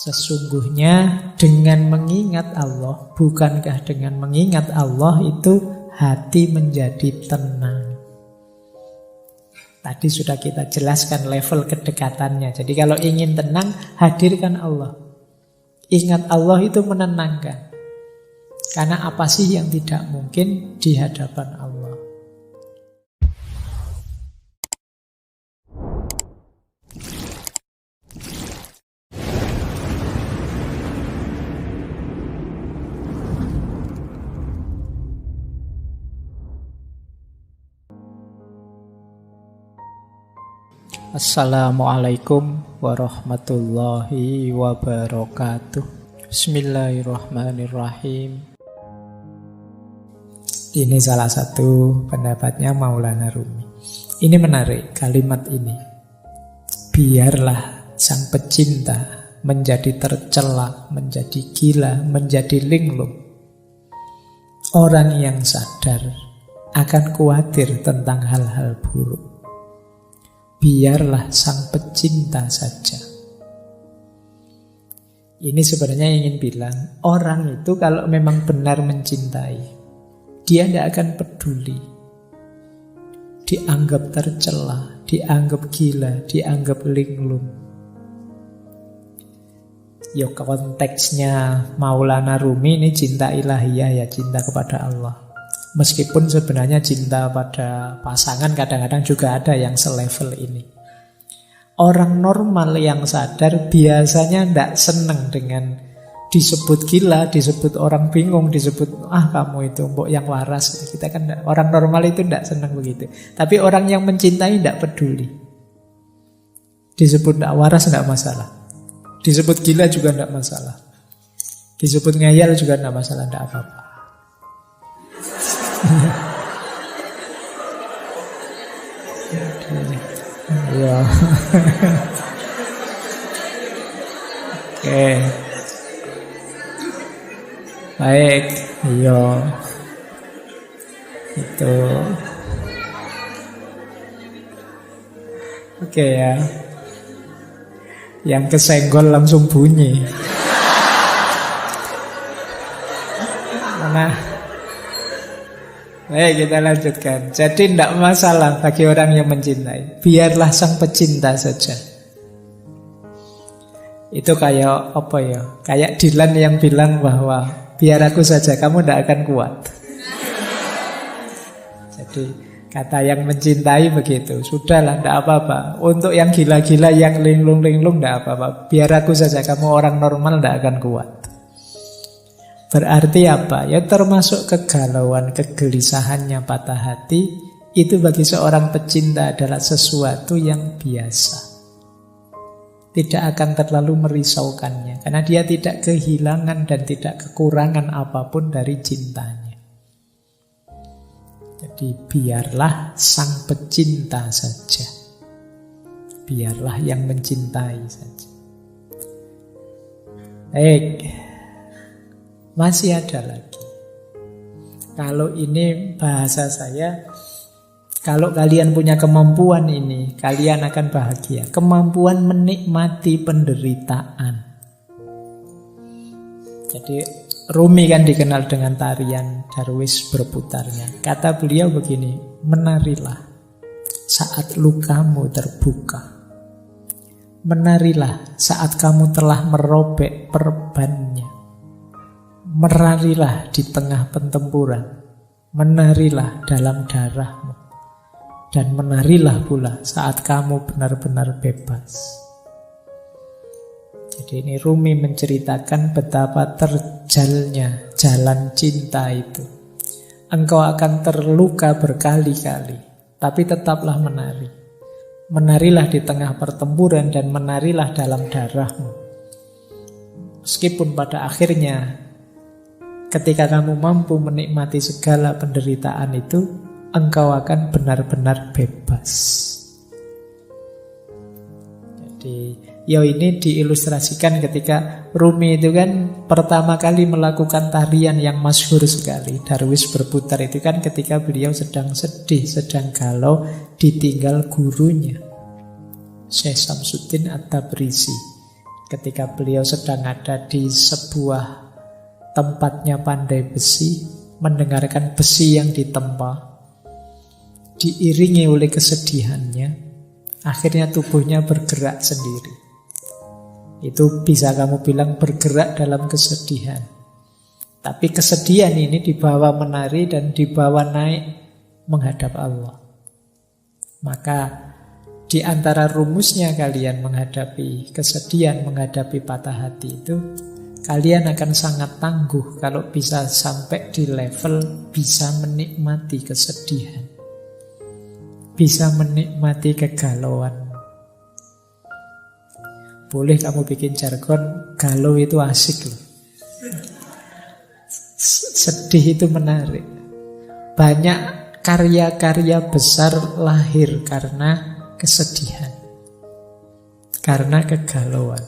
Sesungguhnya dengan mengingat Allah, bukankah dengan mengingat Allah itu hati menjadi tenang? Tadi sudah kita jelaskan level kedekatannya. Jadi kalau ingin tenang, hadirkan Allah. Ingat Allah itu menenangkan. Karena apa sih yang tidak mungkin di hadapan Allah? Assalamualaikum warahmatullahi wabarakatuh. Bismillahirrahmanirrahim. Ini salah satu pendapatnya Maulana Rumi. Ini menarik kalimat ini. Biarlah sang pecinta menjadi tercela, menjadi gila, menjadi linglung. Orang yang sadar akan khawatir tentang hal-hal buruk. Biarlah sang pecinta saja. Ini sebenarnya ingin bilang, orang itu kalau memang benar mencintai, dia tidak akan peduli dianggap tercela, dianggap gila, dianggap linglung. Ya konteksnya Maulana Rumi ini cinta ilahiyah, ya cinta kepada Allah. Meskipun sebenarnya cinta pada pasangan kadang-kadang juga ada yang selevel ini. Orang normal yang sadar biasanya tidak senang dengan disebut gila, disebut orang bingung, disebut kamu itu mbok yang waras. Kita kan orang normal itu tidak senang begitu. Tapi orang yang mencintai tidak peduli. Disebut tidak waras tidak masalah. Disebut gila juga tidak masalah. Disebut ngayal juga tidak masalah, tidak apa-apa. Ya. Oke. Baik, iya. Itu. Oke ya. Yang kesenggol langsung bunyi. Nah, baik, kita lanjutkan. Jadi tidak masalah bagi orang yang mencintai. Biarlah sang pecinta saja. Itu kayak apa ya? Kayak Dylan yang bilang bahwa biar aku saja, kamu tidak akan kuat. Jadi kata yang mencintai begitu. Sudahlah, tidak apa-apa. Untuk yang gila-gila, yang linglung-linglung, tidak apa-apa. Biar aku saja, kamu orang normal tidak akan kuat. Berarti apa? Ya termasuk kegalauan, kegelisahannya, patah hati. Itu bagi seorang pecinta adalah sesuatu yang biasa. Tidak akan terlalu merisaukannya. Karena dia tidak kehilangan dan tidak kekurangan apapun dari cintanya. Jadi biarlah sang pecinta saja. Biarlah yang mencintai saja. Baik. Masih ada lagi. Kalau ini bahasa saya, kalau kalian punya kemampuan ini, kalian akan bahagia. Kemampuan menikmati penderitaan. Jadi Rumi kan dikenal dengan tarian Darwis berputarnya. Kata beliau begini, menarilah saat lukamu terbuka. Menarilah saat kamu telah merobek perbannya. Menarilah di tengah pertempuran, menarilah dalam darahmu, dan menarilah pula saat kamu benar-benar bebas. Jadi ini Rumi menceritakan betapa terjalnya jalan cinta itu. Engkau akan terluka berkali-kali, tapi tetaplah menari. Menarilah di tengah pertempuran dan menarilah dalam darahmu. Meskipun pada akhirnya ketika kamu mampu menikmati segala penderitaan itu, engkau akan benar-benar bebas. Jadi, ini diilustrasikan ketika Rumi itu kan pertama kali melakukan tarian yang masyhur sekali. Darwis berputar itu kan ketika beliau sedang sedih, sedang galau, ditinggal gurunya, Syekh Samsuddin At-Tabrisi. ketika beliau sedang ada di sebuah tempatnya pandai besi, mendengarkan besi yang ditempa, diiringi oleh kesedihannya, akhirnya tubuhnya bergerak sendiri. Itu bisa kamu bilang bergerak dalam kesedihan. Tapi kesedihan ini dibawa menari dan dibawa naik menghadap Allah. Maka di antara rumusnya kalian menghadapi kesedihan, menghadapi patah hati itu, kalian akan sangat tangguh kalau bisa sampai di level bisa menikmati kesedihan, bisa menikmati kegalauan. Boleh kamu bikin jargon, galau itu asik loh. Sedih itu menarik. Banyak karya-karya besar lahir karena kesedihan, karena kegalauan.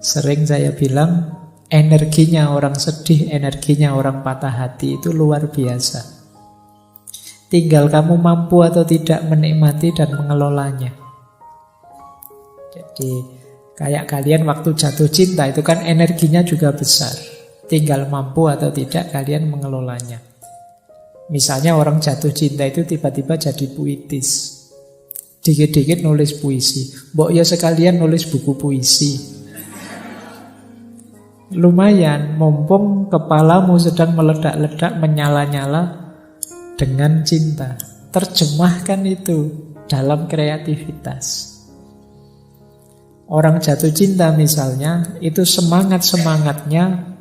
Sering saya bilang, energinya orang sedih, energinya orang patah hati itu luar biasa. Tinggal kamu mampu atau tidak menikmati dan mengelolanya. Jadi kayak kalian waktu jatuh cinta itu kan energinya juga besar. Tinggal mampu atau tidak kalian mengelolanya. Misalnya orang jatuh cinta itu tiba-tiba jadi puitis. Dikit-dikit nulis puisi. Mbok ya sekalian nulis buku puisi. Lumayan, mumpung kepalamu sedang meledak-ledak, menyala-nyala dengan cinta. Terjemahkan itu dalam kreativitas. Orang jatuh cinta misalnya, itu semangat-semangatnya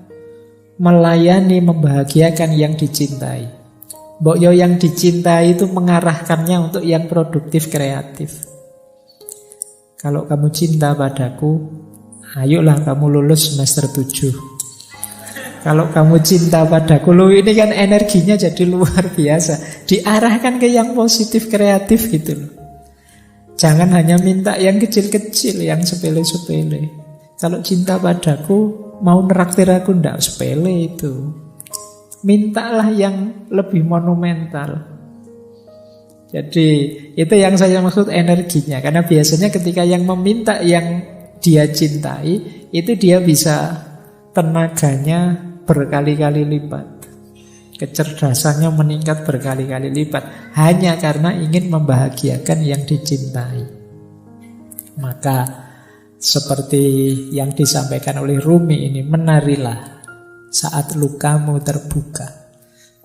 melayani, membahagiakan yang dicintai. Mbok yo yang dicintai itu mengarahkannya untuk yang produktif, kreatif. Kalau kamu cinta padaku, ayolah kamu lulus semester 7. Kalau kamu cinta padaku, loh ini kan energinya jadi luar biasa. Diarahkan ke yang positif, kreatif gitu loh. Jangan hanya minta yang kecil-kecil, yang sepele-sepele. Kalau cinta padaku, mau neraktir aku, ndak sepele itu. Mintalah yang lebih monumental. Jadi itu yang saya maksud energinya. Karena biasanya ketika yang meminta yang dia cintai, itu dia bisa tenaganya berkali-kali lipat. Kecerdasannya meningkat berkali-kali lipat hanya karena ingin membahagiakan yang dicintai. Maka seperti yang disampaikan oleh Rumi ini, menarilah saat lukamu terbuka.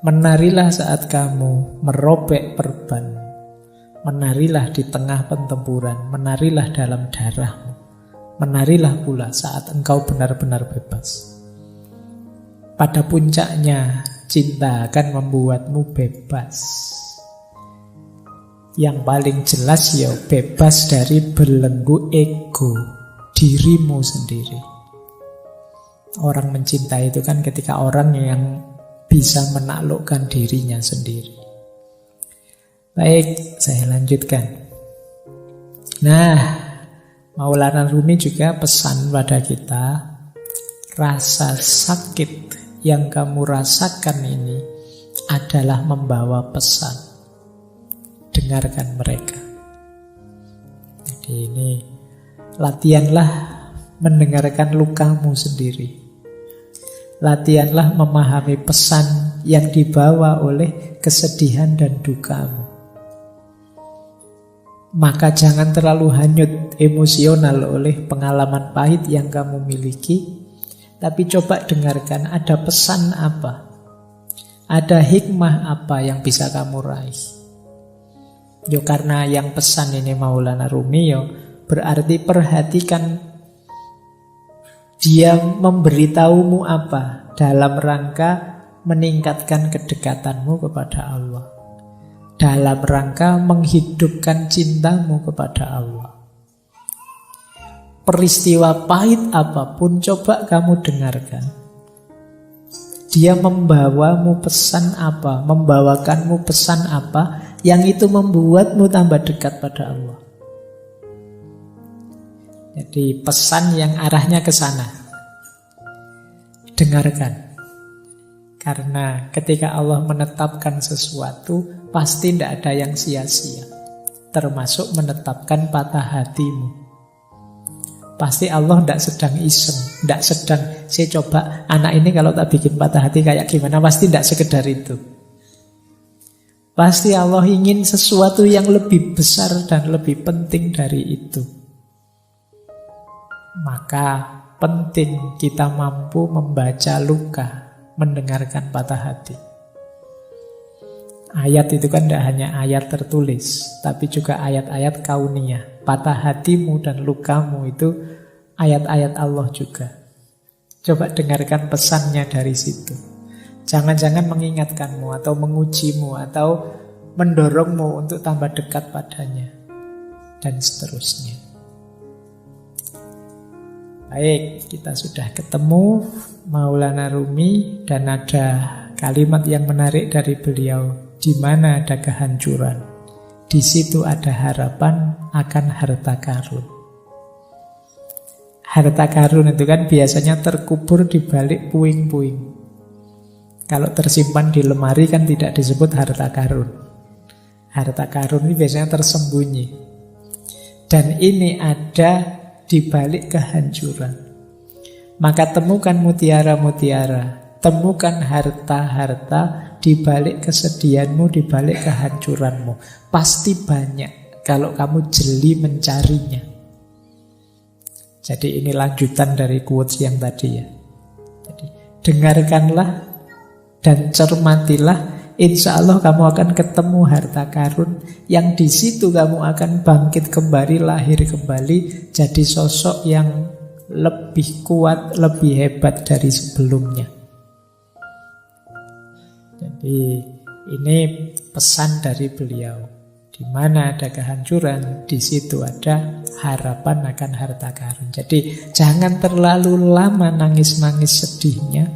Menarilah saat kamu merobek perban. Menarilah di tengah pertempuran. Menarilah dalam darahmu. Menarilah pula saat engkau benar-benar bebas. Pada puncaknya cinta akan membuatmu bebas. Yang paling jelas ya bebas dari belenggu ego dirimu sendiri. Orang mencintai itu kan ketika orang yang bisa menaklukkan dirinya sendiri. Baik, saya lanjutkan. Nah, Maulana Rumi juga pesan pada kita, rasa sakit yang kamu rasakan ini adalah membawa pesan. Dengarkan mereka. Jadi ini latihanlah mendengarkan lukamu sendiri. Latihanlah memahami pesan yang dibawa oleh kesedihan dan dukamu. Maka jangan terlalu hanyut emosional oleh pengalaman pahit yang kamu miliki. Tapi coba dengarkan, ada pesan apa? Ada hikmah apa yang bisa kamu raih? Yo karena yang pesan ini Maulana Rumi, yo berarti perhatikan dia memberitahumu apa dalam rangka meningkatkan kedekatanmu kepada Allah, dalam rangka menghidupkan cintamu kepada Allah. Peristiwa pahit apapun coba kamu dengarkan. Dia membawamu pesan apa, membawakanmu pesan apa yang itu membuatmu tambah dekat pada Allah. Jadi pesan yang arahnya ke sana. Dengarkan. Karena ketika Allah menetapkan sesuatu, pasti tidak ada yang sia-sia. Termasuk menetapkan patah hatimu. Pasti Allah tidak sedang iseng, tidak sedang saya coba anak ini kalau tak bikin patah hati kayak gimana. Pasti tidak sekedar itu. Pasti Allah ingin sesuatu yang lebih besar dan lebih penting dari itu. Maka penting kita mampu membaca luka, mendengarkan patah hati. Ayat itu kan tidak hanya ayat tertulis, tapi juga ayat-ayat kauniyah. Patah hatimu dan lukamu itu ayat-ayat Allah juga. Coba dengarkan pesannya dari situ. Jangan-jangan mengingatkanmu atau mengujimu atau mendorongmu untuk tambah dekat padanya. Dan seterusnya. Baik, kita sudah ketemu Maulana Rumi dan ada kalimat yang menarik dari beliau. Di mana ada kehancuran, di situ ada harapan akan harta karun. Harta karun itu kan biasanya terkubur di balik puing-puing. Kalau tersimpan di lemari kan tidak disebut harta karun. Harta karun ini biasanya tersembunyi. Dan ini ada di balik kehancuran. Maka temukan mutiara-mutiara, temukan harta-harta di balik kesedihanmu, di balik kehancuranmu. Pasti banyak kalau kamu jeli mencarinya. Jadi ini lanjutan dari quotes yang tadi ya. Jadi dengarkanlah dan cermatilah, insya Allah kamu akan ketemu harta karun yang di situ kamu akan bangkit kembali, lahir kembali, jadi sosok yang lebih kuat, lebih hebat dari sebelumnya. Jadi ini pesan dari beliau. Di mana ada kehancuran, di situ ada harapan akan harta karun. Jadi jangan terlalu lama nangis-nangis sedihnya.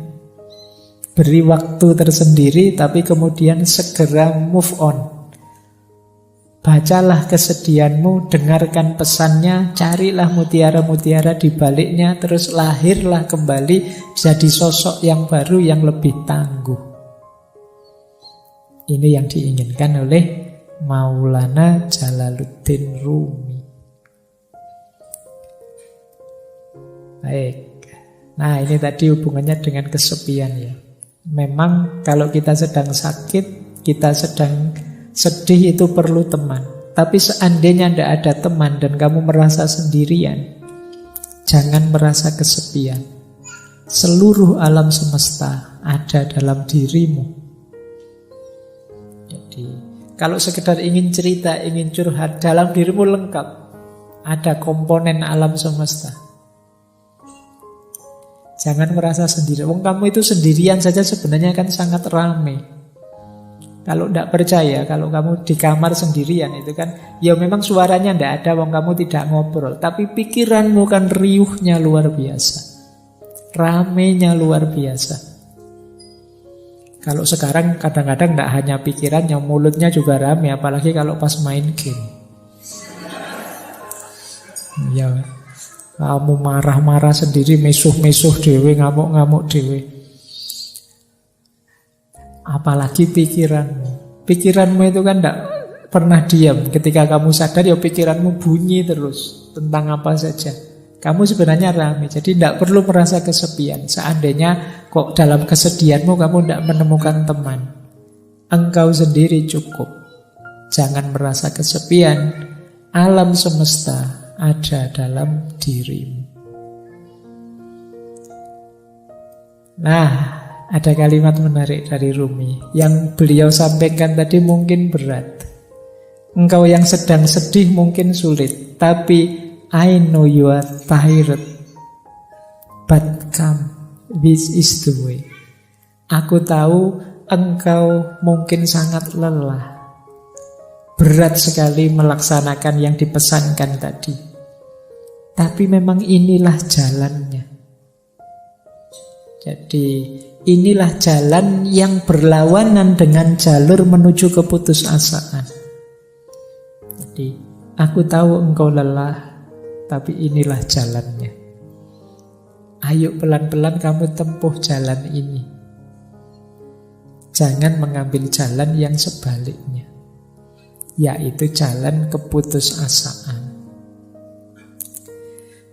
Beri waktu tersendiri, tapi kemudian segera move on. Bacalah kesedihanmu, dengarkan pesannya, carilah mutiara-mutiara di baliknya, terus lahirlah kembali jadi sosok yang baru yang lebih tangguh. Ini yang diinginkan oleh Maulana Jalaluddin Rumi. Baik. Nah, ini tadi hubungannya dengan kesepian ya. Memang kalau kita sedang sakit, kita sedang sedih itu perlu teman. Tapi seandainya tidak ada teman dan kamu merasa sendirian, jangan merasa kesepian. Seluruh alam semesta ada dalam dirimu. Kalau sekedar ingin cerita, ingin curhat, dalam dirimu lengkap. Ada komponen alam semesta. Jangan merasa sendiri. Wong kamu itu sendirian saja sebenarnya kan sangat ramai. Kalau tidak percaya, kalau kamu di kamar sendirian itu kan, ya memang suaranya tidak ada, wong kamu tidak ngobrol. Tapi pikiranmu kan riuhnya luar biasa. Ramainya luar biasa. Kalau sekarang kadang-kadang tidak hanya pikirannya, mulutnya juga rame, apalagi kalau pas main game. Ya, kamu marah-marah sendiri, mesuh-mesuh dewe, ngamuk-ngamuk dewe. Apalagi pikiranmu. Pikiranmu itu kan tidak pernah diam. Ketika kamu sadar, ya pikiranmu bunyi terus tentang apa saja. Kamu sebenarnya ramai, jadi tidak perlu merasa kesepian. Seandainya kok dalam kesedihanmu kamu tidak menemukan teman, engkau sendiri cukup. Jangan merasa kesepian. Alam semesta ada dalam dirimu. Nah, ada kalimat menarik dari Rumi yang beliau sampaikan tadi mungkin berat. Engkau yang sedang sedih mungkin sulit, tapi I know you are tired, but come, this is the way. Aku tahu engkau mungkin sangat lelah, berat sekali melaksanakan yang dipesankan tadi. Tapi memang inilah jalannya. Jadi inilah jalan yang berlawanan dengan jalur menuju keputusasaan. Jadi aku tahu engkau lelah, tapi inilah jalannya. Ayo pelan-pelan kamu tempuh jalan ini. Jangan mengambil jalan yang sebaliknya, yaitu jalan keputusasaan.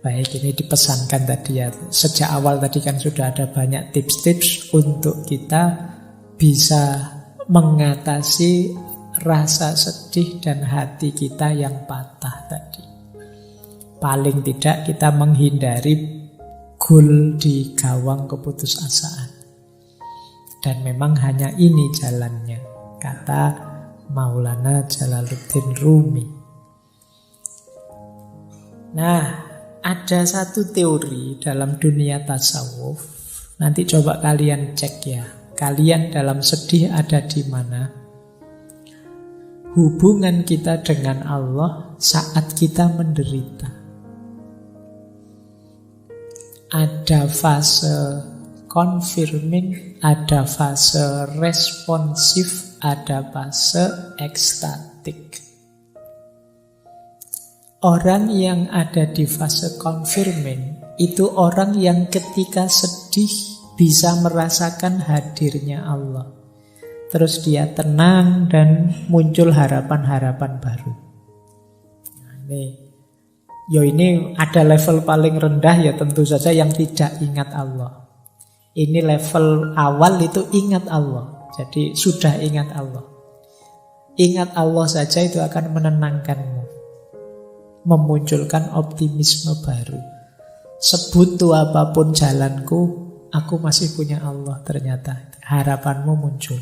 Baik, ini dipesankan tadi ya. Sejak awal tadi kan sudah ada banyak tips-tips untuk kita bisa mengatasi rasa sedih dan hati kita yang patah tadi. Paling tidak kita menghindari gol di gawang keputusasaan. Dan memang hanya ini jalannya, kata Maulana Jalaluddin Rumi. Nah, ada satu teori dalam dunia tasawuf. Nanti coba kalian cek ya. Kalian dalam sedih ada di mana? Hubungan kita dengan Allah saat kita menderita. Ada fase confirming, ada fase responsif, ada fase ekstatik. Orang yang ada di fase confirming itu orang yang ketika sedih bisa merasakan hadirnya Allah. Terus dia tenang dan muncul harapan-harapan baru. Nah, ini ada level paling rendah ya tentu saja yang tidak ingat Allah. Ini level awal itu ingat Allah. Jadi sudah ingat Allah. Ingat Allah saja itu akan menenangkanmu, memunculkan optimisme baru. Sebutuh apapun jalanku, aku masih punya Allah ternyata. Harapanmu muncul.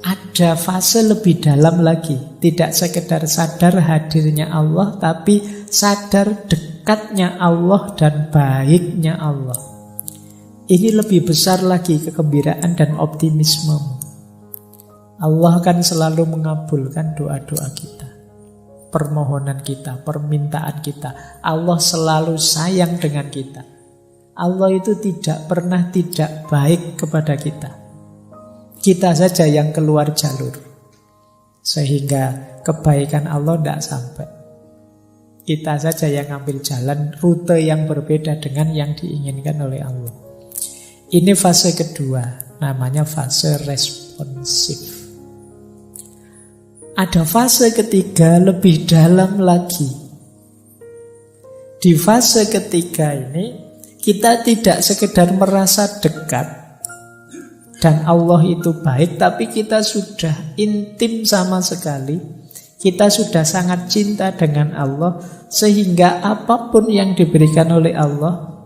Ada fase lebih dalam lagi. Tidak sekedar sadar hadirnya Allah, tapi sadar dekatnya Allah dan baiknya Allah. Ini lebih besar lagi kegembiraan dan optimismemu. Allah kan selalu mengabulkan doa-doa kita, permohonan kita, permintaan kita. Allah selalu sayang dengan kita. Allah itu tidak pernah tidak baik kepada kita. Kita saja yang keluar jalur, sehingga kebaikan Allah tidak sampai. Kita saja yang ambil jalan rute yang berbeda dengan yang diinginkan oleh Allah. Ini fase kedua, namanya fase responsif. Ada fase ketiga lebih dalam lagi. Di fase ketiga ini kita tidak sekedar merasa dekat dan Allah itu baik, tapi kita sudah intim sama sekali. Kita sudah sangat cinta dengan Allah, sehingga apapun yang diberikan oleh Allah,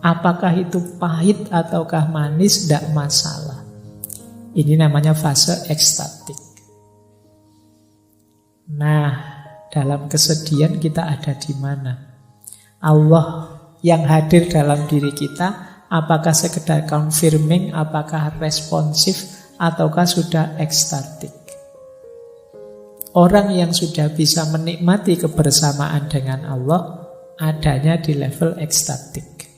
apakah itu pahit ataukah manis, tidak masalah. Ini namanya fase ekstatik. Nah, dalam kesedihan kita ada di mana? Allah yang hadir dalam diri kita, apakah sekedar confirming, apakah responsif, ataukah sudah ekstatik? Orang yang sudah bisa menikmati kebersamaan dengan Allah adanya di level ekstatik.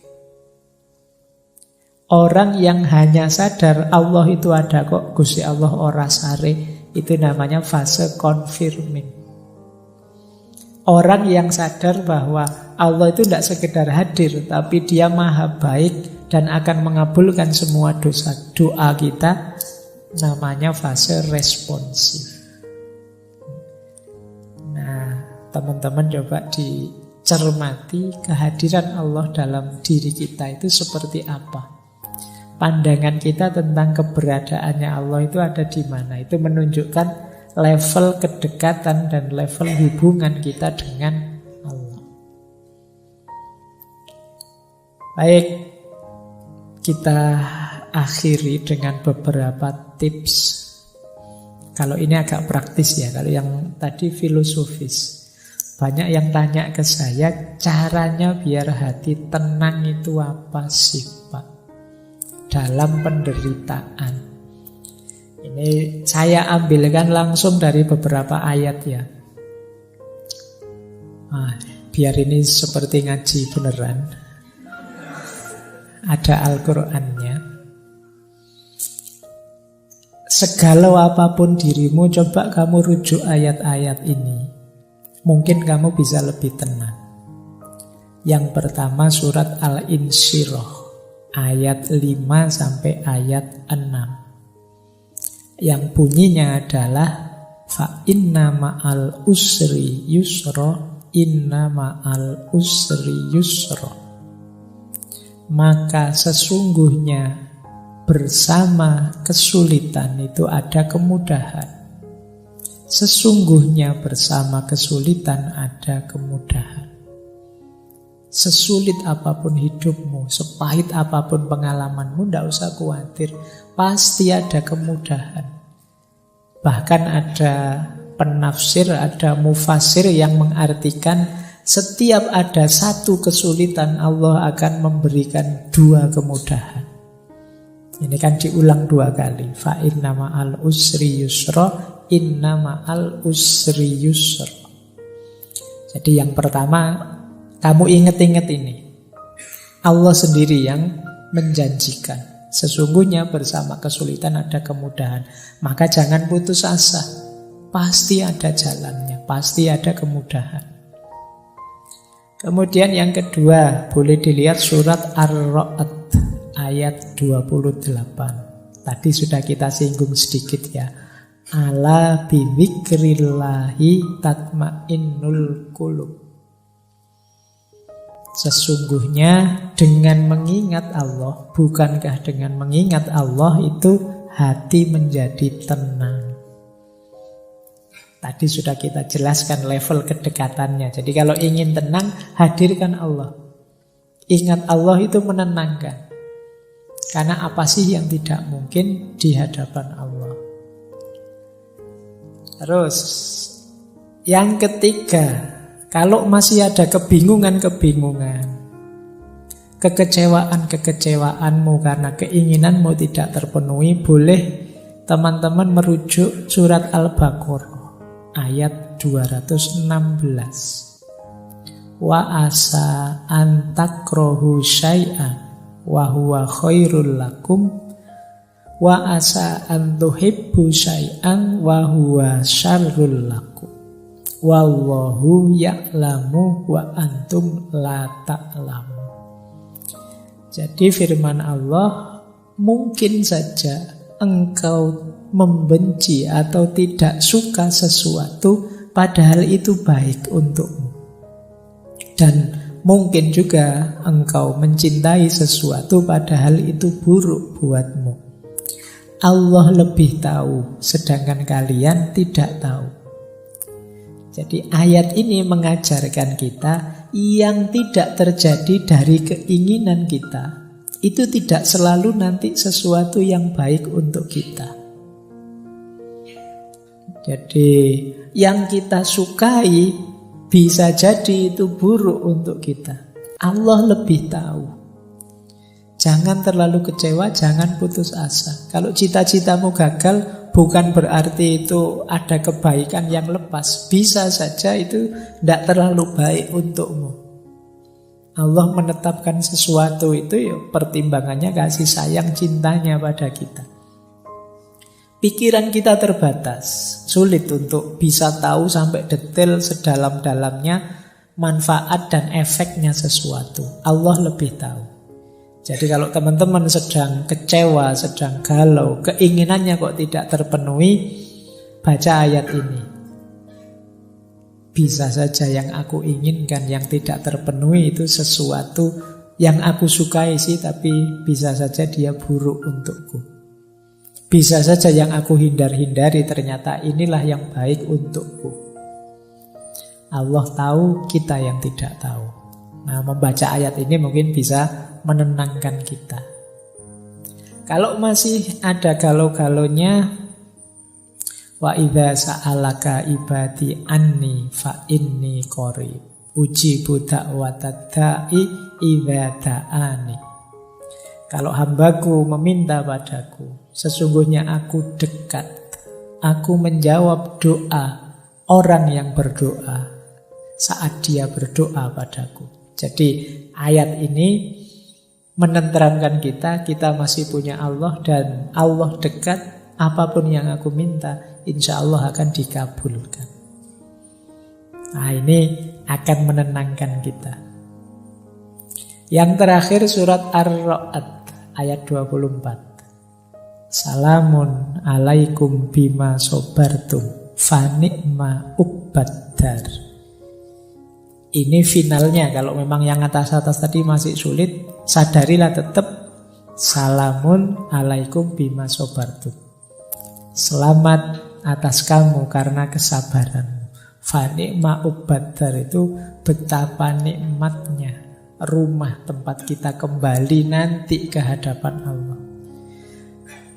Orang yang hanya sadar Allah itu ada kok, Gusti Allah ora sare, itu namanya fase confirming. Orang yang sadar bahwa Allah itu tidak sekedar hadir, tapi Dia maha baik dan akan mengabulkan semua doa kita, namanya fase responsif. Nah, teman-teman coba dicermati kehadiran Allah dalam diri kita itu seperti apa. Pandangan kita tentang keberadaannya Allah itu ada di mana. Itu menunjukkan level kedekatan dan level hubungan kita dengan Allah. Baik, kita akhiri dengan beberapa tips. Kalau ini agak praktis ya, kalau yang tadi filosofis. Banyak yang tanya ke saya, caranya biar hati tenang itu apa sih, Pak? Dalam penderitaan. Ini saya ambilkan langsung dari beberapa ayat ya. Biar ini seperti ngaji beneran. Ada Al-Qur'annya. Segala apapun dirimu, coba kamu rujuk ayat-ayat ini. Mungkin kamu bisa lebih tenang. Yang pertama surat Al-Insyirah, ayat 5 sampai ayat 6. Yang bunyinya adalah fa inna ma'al usri yusra, inna ma'al usri yusra. Maka sesungguhnya bersama kesulitan itu ada kemudahan. Sesungguhnya bersama kesulitan ada kemudahan. Sesulit apapun hidupmu, sepahit apapun pengalamanmu, tidak usah khawatir. Pasti ada kemudahan. Bahkan ada penafsir, ada mufasir yang mengartikan setiap ada satu kesulitan, Allah akan memberikan dua kemudahan. Ini kan diulang dua kali. Fa inna ma'al usri yusra, inna ma'al usri yusra. Jadi yang pertama, kamu ingat-ingat ini. Allah sendiri yang menjanjikan. Sesungguhnya bersama kesulitan ada kemudahan. Maka jangan putus asa. Pasti ada jalannya, pasti ada kemudahan. Kemudian yang kedua, boleh dilihat surat Ar-Ra'd ayat 28. Tadi sudah kita singgung sedikit ya. Ala bidzikrillahi tatmainnul qulub. Sesungguhnya dengan mengingat Allah, bukankah dengan mengingat Allah itu hati menjadi tenang. Tadi sudah kita jelaskan level kedekatannya. Jadi kalau ingin tenang, hadirkan Allah. Ingat Allah itu menenangkan. Karena apa sih yang tidak mungkin di hadapan Allah. Terus yang ketiga, kalau masih ada kebingungan-kebingungan, kekecewaan-kekecewaanmu karena keinginanmu tidak terpenuhi, boleh teman-teman merujuk surat Al-Baqarah ayat 216. Wa asa an takrahu syai'an wa huwa khairul lakum wa asa an tuhibbu syai'an wa huwa syarrul lakum wallahu ya'lamu wa antum la ta'lamu. Jadi firman Allah, mungkin saja engkau membenci atau tidak suka sesuatu padahal itu baik untukmu. Dan mungkin juga engkau mencintai sesuatu padahal itu buruk buatmu. Allah lebih tahu, sedangkan kalian tidak tahu. Jadi ayat ini mengajarkan kita yang tidak terjadi dari keinginan kita itu tidak selalu nanti sesuatu yang baik untuk kita. Jadi yang kita sukai bisa jadi itu buruk untuk kita. Allah lebih tahu. Jangan terlalu kecewa, jangan putus asa. Kalau cita-citamu gagal, bukan berarti itu ada kebaikan yang lepas. Bisa saja itu tidak terlalu baik untukmu. Allah menetapkan sesuatu itu ya pertimbangannya kasih sayang cintanya pada kita. Pikiran kita terbatas, sulit untuk bisa tahu sampai detail sedalam-dalamnya manfaat dan efeknya sesuatu. Allah lebih tahu. Jadi kalau teman-teman sedang kecewa, sedang galau, keinginannya kok tidak terpenuhi, baca ayat ini. Bisa saja yang aku inginkan, yang tidak terpenuhi itu sesuatu yang aku sukai sih, tapi bisa saja dia buruk untukku. Bisa saja yang aku hindar-hindari ternyata inilah yang baik untukku. Allah tahu, kita yang tidak tahu. Nah, membaca ayat ini mungkin bisa menenangkan kita. Kalau masih ada galau-galaunya, wa idza sa'alaka ibadi anni fa inni qarib ujibu da'watad da'i idza da'ani. Kalau hambaku meminta padaku, sesungguhnya aku dekat. Aku menjawab doa orang yang berdoa saat dia berdoa padaku. Jadi ayat ini menenteramkan kita masih punya Allah dan Allah dekat. Apapun yang aku minta, insya Allah akan dikabulkan. Nah, ini akan menenangkan kita. Yang terakhir surat Ar-Ra'd ayat 24. Salamun alaikum bima sobartum fa ni'ma uqbaddar. Ini finalnya. Kalau memang yang atas-atas tadi masih sulit, sadarilah tetap salamun alaikum bima sobartum. Selamat atas kamu karena kesabaran. Fanikma ubadar itu betapa nikmatnya rumah tempat kita kembali nanti ke hadapan Allah.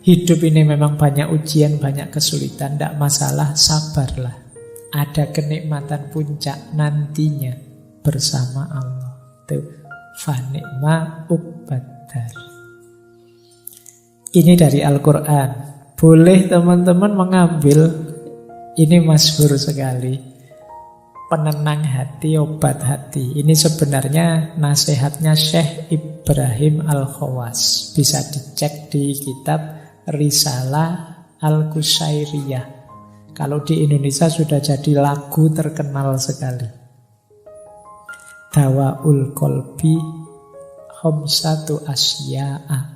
Hidup ini memang banyak ujian, banyak kesulitan, tidak masalah, sabarlah. Ada kenikmatan puncak nantinya bersama Allah. Itu fanikma ubadar. Ini dari Al-Quran. Boleh teman-teman mengambil, ini masyhur sekali, penenang hati, obat hati. Ini sebenarnya nasihatnya Syekh Ibrahim Al-Khawas. Bisa dicek di kitab Risalah Al-Qusairiyah. Kalau di Indonesia sudah jadi lagu terkenal sekali. Dawaul Qalbi Khamsatu Asya'a.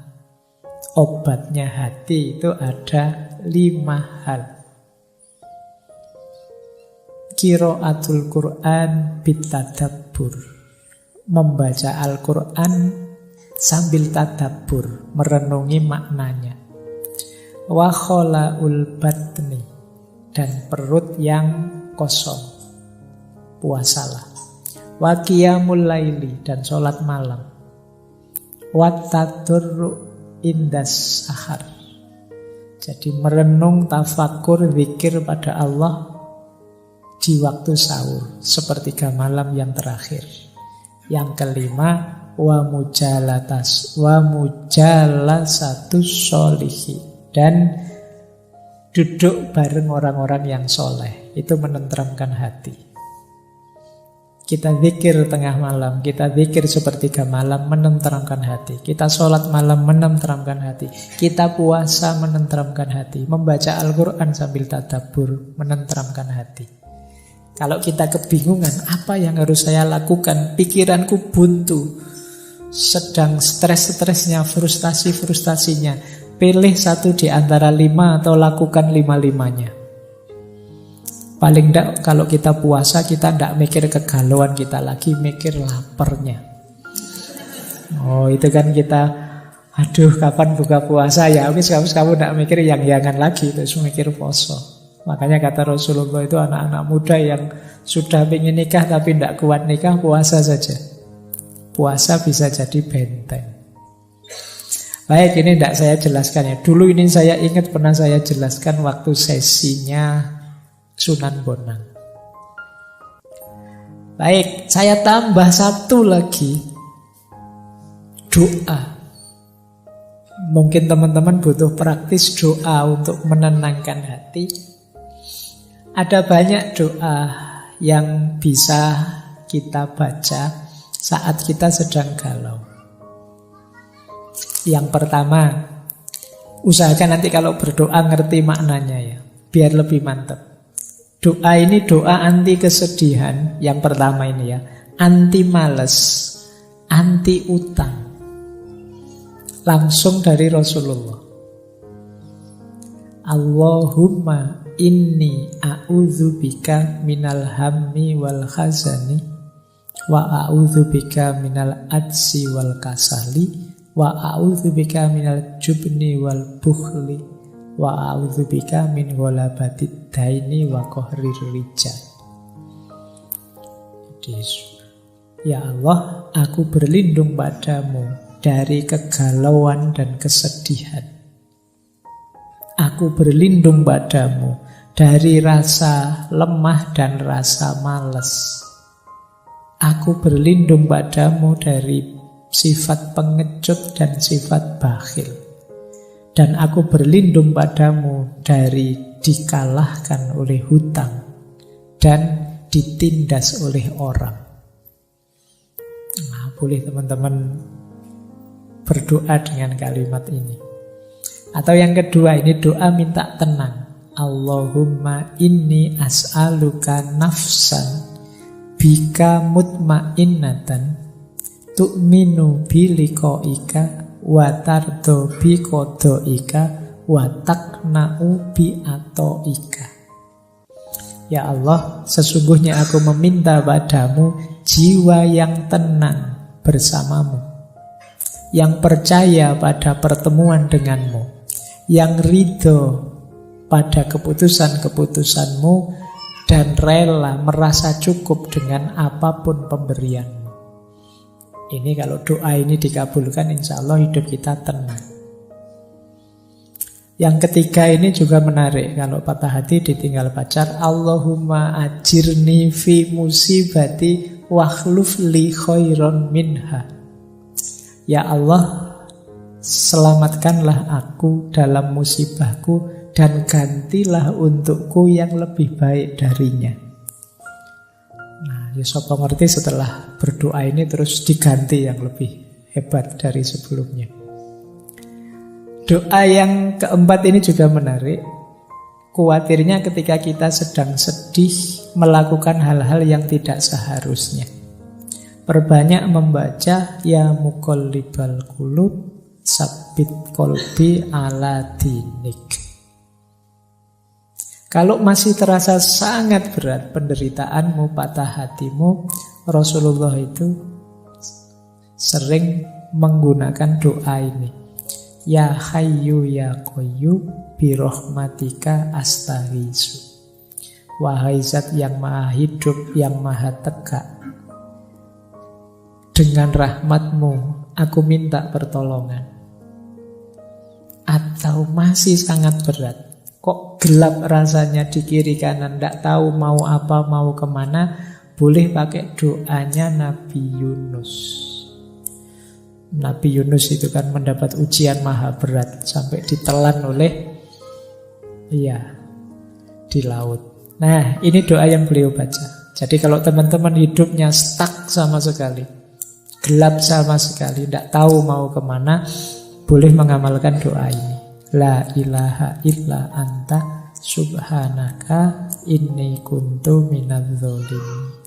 Obatnya hati itu ada 5 hal. Qiraatul Quran bitadabbur. Membaca Al-Quran sambil tadabbur, merenungi maknanya. Wa khola'ul batni. Dan perut yang kosong, puasalah. Wa qiyamul laili. Dan sholat malam. Wa tadurru indas sahar. Jadi merenung, tafakur, zikir pada Allah di waktu sahur, sepertiga malam yang terakhir. Yang kelima, wa mujalasatus sholihi. Dan duduk bareng orang-orang yang soleh. Itu menenteramkan hati. Kita zikir tengah malam, kita zikir sepertiga malam, menenteramkan hati. Kita sholat malam, menenteramkan hati. Kita puasa, menenteramkan hati. Membaca Al-Quran sambil tadabbur, menenteramkan hati. Kalau kita kebingungan, apa yang harus saya lakukan? Pikiranku buntu, sedang stres-stresnya, frustasi-frustasinya. Pilih satu di antara 5 atau lakukan 5-5-nya. Paling tidak kalau kita puasa, kita tidak mikir kegalauan kita lagi, mikir laparnya. Oh itu kan kita, aduh kapan buka puasa ya, habis kamu tidak mikir yang-yangan lagi, terus mikir poso. Makanya kata Rasulullah itu anak-anak muda yang sudah ingin nikah tapi tidak kuat nikah, puasa saja. Puasa bisa jadi benteng. Baik, ini tidak saya jelaskan ya. Dulu ini saya ingat pernah saya jelaskan waktu sesinya Sunan Bonang. Baik, saya tambah satu lagi. Doa. Mungkin teman-teman butuh praktis doa untuk menenangkan hati. Ada banyak doa yang bisa kita baca saat kita sedang galau. Yang pertama, usahakan nanti kalau berdoa ngerti maknanya ya, biar lebih mantap. Doa ini doa anti kesedihan. Yang pertama ini ya, anti males, anti utang. Langsung dari Rasulullah. Allahumma inni a'udzubika minal hammi wal khazani wa a'udzubika minal adsi wal kasali wa a'udzubika minal jubni wal bukhli wa a'udzubika min ghalabatid daini wa qahrir rijal. Ya Allah, aku berlindung padamu dari kegalauan dan kesedihan. Aku berlindung padamu dari rasa lemah dan rasa malas. Aku berlindung padamu dari sifat pengecut dan sifat bakhil. Dan aku berlindung padamu dari dikalahkan oleh hutang dan ditindas oleh orang. Nah, boleh teman-teman berdoa dengan kalimat ini. Atau yang kedua, ini doa minta tenang. Allahumma inni as'aluka nafsan bika mutmainnatan tu'minu biliqaika wa tardo biqadaika wa taqna'u bi'ataika. Ya Allah, sesungguhnya aku meminta padamu jiwa yang tenang bersamamu, yang percaya pada pertemuan denganmu, yang ridho pada keputusan-keputusanmu, dan rela merasa cukup dengan apapun pemberianmu. Ini kalau doa ini dikabulkan, insya Allah hidup kita tenang. Yang ketiga ini juga menarik. Kalau patah hati ditinggal pacar, Allahumma ajirni fi musibati wakhluf li khairon minha. Ya Allah, selamatkanlah aku dalam musibahku dan gantilah untukku yang lebih baik darinya. Nah, sapa ngerti setelah berdoa ini terus diganti yang lebih hebat dari sebelumnya. Doa yang keempat ini juga menarik. Khawatirnya ketika kita sedang sedih melakukan hal-hal yang tidak seharusnya. Perbanyak membaca ya muqallibal qulub sabbit qalbi ala dinik. Kalau masih terasa sangat berat penderitaanmu, patah hatimu, Rasulullah itu sering menggunakan doa ini. Ya Hayyu ya Qayyum bi rahmatika astaghiitsu. Wahai Zat yang Maha Hidup, yang Maha Tegak, dengan rahmatmu aku minta pertolongan. Atau masih sangat berat, kok gelap rasanya di kiri kanan, tidak tahu mau apa, mau kemana, boleh pakai doanya Nabi Yunus. Nabi Yunus itu kan mendapat ujian maha berat sampai ditelan oleh di laut. Nah, ini doa yang beliau baca. Jadi kalau teman-teman hidupnya stuck sama sekali, gelap sama sekali, tidak tahu mau kemana, boleh mengamalkan doa ini. La ilaha illa anta subhanaka inni kuntu minadz dzalimin.